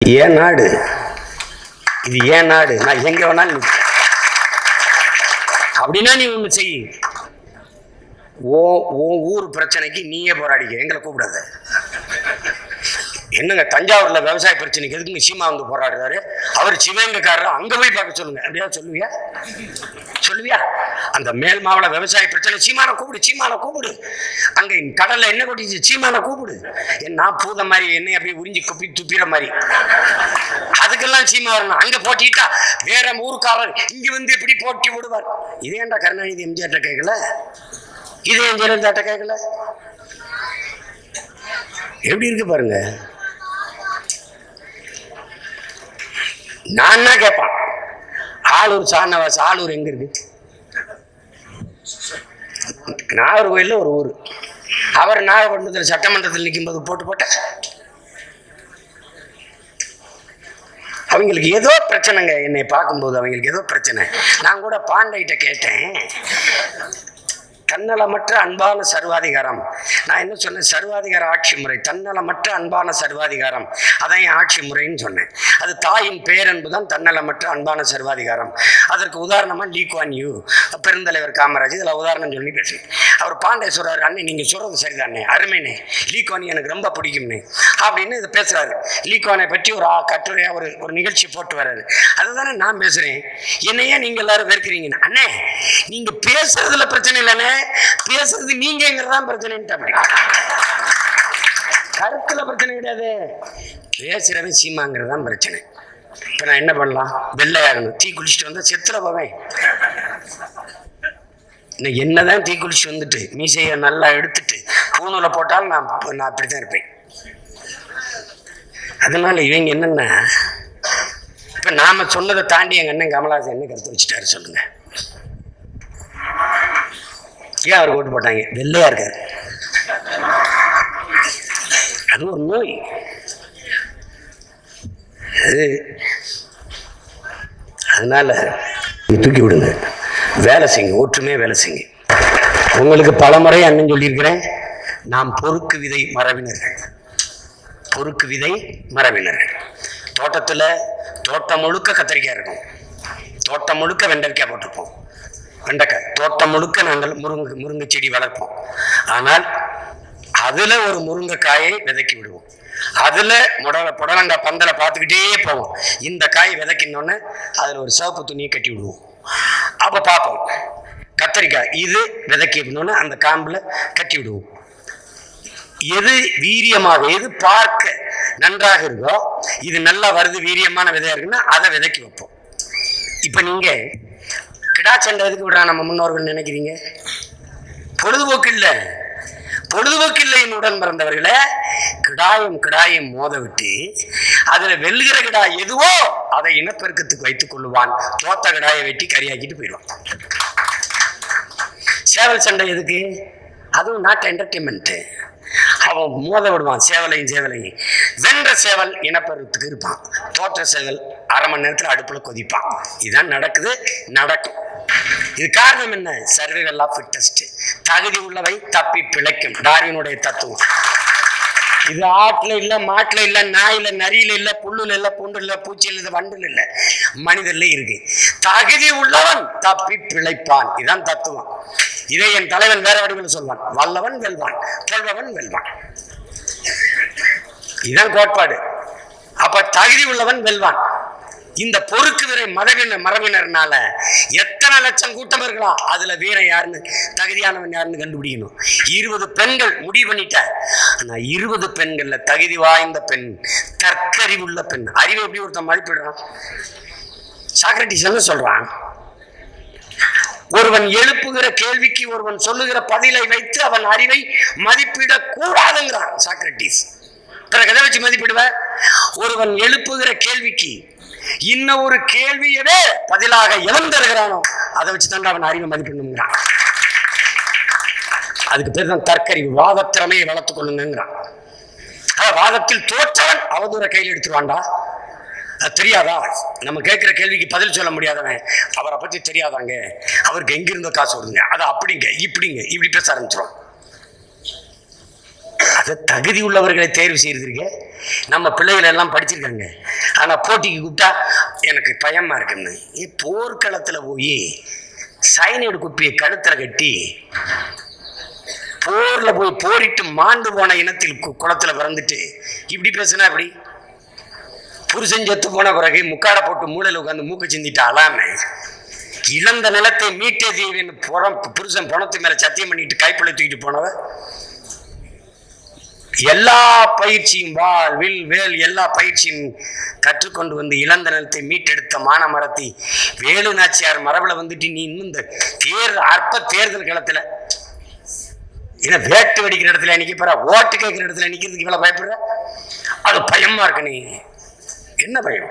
ஏன் நாடு இது? ஏன் நாடு? நான் எங்க வேணாலும் அப்படின்னா நீ ஒண்ணு செய். ஓ ஊர் பிரச்சனைக்கு நீயே போராடிக்க, எங்களை கூப்பிடாத. என்னங்க தஞ்சாவூர்ல விவசாய பிரச்சனைக்கு எதுக்கு சீமா வந்து போராடுறாரு? அவர் சிவகங்கைக்காரர், அங்க போய் பார்க்க சொல்லுங்க. அப்படியா சொல்லுவியா? அந்த மேல் மாவட்ட விவசாய பிரச்சனை சீமான கூப்பிடு. அங்க கடல்ல என்ன கொட்டிச்சு, சீமான கூப்பிடு. நான் பூத மாதிரி என்ன அப்படியே உறிஞ்சி குப்பி துப்பிற மாதிரி, அதுக்கெல்லாம் சீமா வரணும். அங்க போட்டிட்டா வேற ஊருக்காரர் இங்க வந்து எப்படி போட்டி விடுவார்? இதேண்டா கருணாநிதி எம்ஜிஆர்ட்ட கேட்கல, இதே ஜெயலலிதாட்ட கேட்கல. எப்படி இருக்கு பாருங்க. நான் தான் கேட்பான், ஆளூர் சாணவாசி, ஆளூர் எங்க இருக்கு? நாகர்கோயில்ல ஒரு ஊர். அவர் நாகப்பட்டினத்தில் சட்டமன்றத்தில் நிற்கும் போது போட்ட அவங்களுக்கு ஏதோ பிரச்சனைங்க. என்னை பார்க்கும்போது அவங்களுக்கு ஏதோ பிரச்சனை. நான் கூட பாண்டைகிட்ட கேட்டேன், தன்னலமற்ற அன்பான சர்வாதிகாரம். நான் என்ன சொன்னேன்? சர்வாதிகார ஆட்சி முறை, தன்னலமற்ற அன்பான சர்வாதிகாரம், அதான் என் ஆட்சி முறைன்னு சொன்னேன். அது தாயின் பேரன்பு தான் தன்னலமற்ற அன்பான சர்வாதிகாரம். அதற்கு உதாரணமாக லீ குவான் யூ, பெருந்தலைவர் காமராஜ், இதில் உதாரணம் சொல்லி பேசுறேன். அவர் பாண்டே சொல்றாரு, அண்ணே நீங்கள் சொல்றது சரிதானே, அருமைனே, லீ குவான் எனக்கு ரொம்ப பிடிக்கும்னே அப்படின்னு இதை பேசுறாரு. லீ குவானை பற்றி ஒரு கட்டுரையா ஒரு நிகழ்ச்சி போட்டு வர்றாரு. அதுதானே நான் பேசுறேன். என்னையே நீங்க எல்லாரும் வெறுக்கிறீங்க. அண்ணே நீங்க பேசுறதுல பிரச்சனை இல்லைண்ணே, பேசுறது நீங்கிறதான் பிரச்சனை. கருத்துல பிரச்சனை கிடையாது, பேசுறவன் சீமாங்கிறதான் பிரச்சனை. இப்ப நான் என்ன பண்ணலாம்? வெள்ளையாகணும், தீ குளிச்சுட்டு வந்தா செத்துல போவேன். என்னதான் தீ குளிச்சுட்டு வந்துட்டு மீசைய நல்லா எடுத்துட்டு பூணூலை போட்டாலும் நான் அப்படித்தான் இருப்பேன். அதனால இவங்க என்னன்னா, இப்ப நாம சொன்னதை தாண்டி எங்க அண்ணன் கமலஹாசன் என்ன கருத்து வச்சுட்டாரு சொல்லுங்க. ஏன் அவர் ஓட்டு போட்டாங்க? வெள்ளையா இருக்காரு, அது ஒரு நோய். அதனால தூக்கி விடுங்க, வேலை செய்யுங்க, ஒற்றுமையா வேலை செய்யுங்க. உங்களுக்கு பலமுறை அண்ணன் சொல்லியிருக்கிறேன், நாம் பொறுக்கு விதை மரபினர்கள். தோட்டம் முழுக்க கத்திரிக்காய் இருக்கும், தோட்டம் முழுக்க வெண்டைக்காய் போட்டிருப்போம், வெண்டைக்காய் தோட்டம் முழுக்க நாங்கள் முருங்கை செடி வளர்ப்போம். ஆனால் அதுல ஒரு முருங்கைக்காயை விதைக்கி விடுவோம், அதுல புடலங்காய் பந்தலை பார்த்துக்கிட்டே போவோம். இந்த காய் விதைக்கணுன்னு அதுல ஒரு சிவப்பு துணியை கட்டி விடுவோம். அப்ப பார்ப்போம் கத்திரிக்காய் இது விதைக்கணும்னு அந்த காம்புல கட்டி விடுவோம். எது வீரியமாக, எது பார்க்க நன்றாக இருக்கோ, இது நல்லா வருது, வீரியமான விதையா இருக்குன்னா அதை விதைக்கி வைப்போம். இப்ப நீங்க கிடா சண்டை எதுக்கு விடுறா நம்ம முன்னோர்கள் நினைக்கிறீங்க? பொழுதுபோக்கு இல்லை என் உடன் பிறந்தவர்களே. கிடாயம் மோத விட்டு அதுல வெல்லுகிற கிடா எதுவோ அதை இனப்பெருக்கத்துக்கு வைத்துக் கொள்ளுவான். தோத்த கிடாயை வெட்டி கறியாக்கிட்டு போயிடுவான். சேவல் சண்டை எதுக்கு? அதுவும் நாட் என்டர்டைன்மெண்ட். அவன் மோத விடுவான் சேவலையும். வென்ற சேவல் இனப்பெருக்கத்துக்கு இருப்பான், தோற்ற சேவல் அரை மணி நேரத்தில் அடுப்புல கொதிப்பான். இதுதான் நடக்கும். இது காரணம் என்ன? Survival of fittest. தகுதி உள்ளவை தப்பி பிழைக்கும், டார்வினுடைய தத்துவம். இது ஆட்டுல இல்ல, மாட்டுல இல்ல, நாயில, நரியில இல்ல, புல்லுல இல்ல, பூண்டுல இல்ல, பூச்சியில இல்ல, வண்டுல இல்ல, மனிதர்ல இருக்கு. தகுதி உள்ளவன் தப்பி பிழைப்பான். இதுதான் தத்துவம். இதை என் தலைவன் வேற வடிவில் சொல்வான், வல்லவன் வெல்வான், தொல்பவன் வெல்வான். இதுதான் கோட்பாடு. அப்ப தகுதி உள்ளவன் வெல்வான். இந்த பொறுக்கு விரை மரபினர்னால எத்தனை லட்சம் கூட்டம் இருக்கலாம், அதுல வீரன் யாருன்னு, தகுதியானவன் யாருன்னு கண்டுபிடிக்கணும். 20 பெண்கள் முடிவு பண்ணிட்ட, ஆனா 20 பெண்கள்ல தகுதி வாய்ந்த பெண், தற்கறிவுள்ள பெண். அறிவை எப்படி ஒருத்தன் மதிப்பிடுறான்? சாக்ரட்டிஸ் என்ன சொல்றான்? ஒருவன் எழுப்புகிற கேள்விக்கு ஒருவன் சொல்லுகிற பதிலை வைத்து அவன் அறிவை மதிப்பிட கூடாதுங்கிறான் சாக்ரட்டிஸ். பிறகு எதை வச்சு மதிப்பிடுவ? ஒருவன் எழுப்புகிற கேள்விக்கு இன்னும் ஒரு கேள்வியவே பதிலாக எவன் தருகிறானோ அதை வச்சு தான் அவன் அறிவை மதிப்பிடணுங்கிறான். அதுக்கு பேர் தான் தற்கறிவு. வாதத்திறமையை வளர்த்துக் கொள்ளுங்கிறான். வாதத்தில் தோற்றவன் அவதூற கையில் எடுத்துருவான்டா. அது தெரியாதா? நம்ம கேட்கிற கேள்விக்கு பதில் சொல்ல முடியாதவன் அவரை பத்தி தெரியாதாங்க, அவருக்கு எங்கிருந்தோ காசு வருதுங்க, அதை அப்படிங்க இப்படிங்க இப்படி பேச ஆரம்பிச்சிருவான். அதை தகுதி உள்ளவர்களை தேர்வு செய்திருக்க. நம்ம பிள்ளைகள் எல்லாம் படிச்சிருக்காங்க, ஆனா போட்டிக்கு கூப்பிட்டா எனக்கு பயமா இருக்குன்னு. போர்க்களத்துல போய் சைனைடு குப்பியை கழுத்துல கட்டி போர்ல போய் போரிட்டு மாண்டு போன இனத்தில் குளத்துல பிறந்துட்டு இப்படி பேசுனா எப்படி? புருஷன் செத்து போன பிறகு முக்காடை போட்டு மூளையில் உட்காந்து மூக்கு சிந்திட்டு அலாம இழந்த நிலத்தை மீட்டே தீவின்னு புருஷன் பணத்து மேல சத்தியம் பண்ணிட்டு கைப்பிள்ளை தூக்கிட்டு போனவ. எல்லா பயிற்சியும் வில் வேல் எல்லா பயிற்சியும் கற்றுக்கொண்டு வந்து இழந்த நிலத்தை மீட்டெடுத்த மானமரத்தி வேலு நாச்சியார் மரபுல வந்துட்டு நீ இன்னும் இந்த அற்ப தேர்தல் களத்துல ஏன்னா வேட்டு வெடிக்கிற இடத்துல நிக்க போற, ஓட்டு கேட்கிற இடத்துல நிக்கிறதுக்கு இவ்வளவு பயப்படுற? அது பயமா இருக்கு. நீ என்ன பயம்?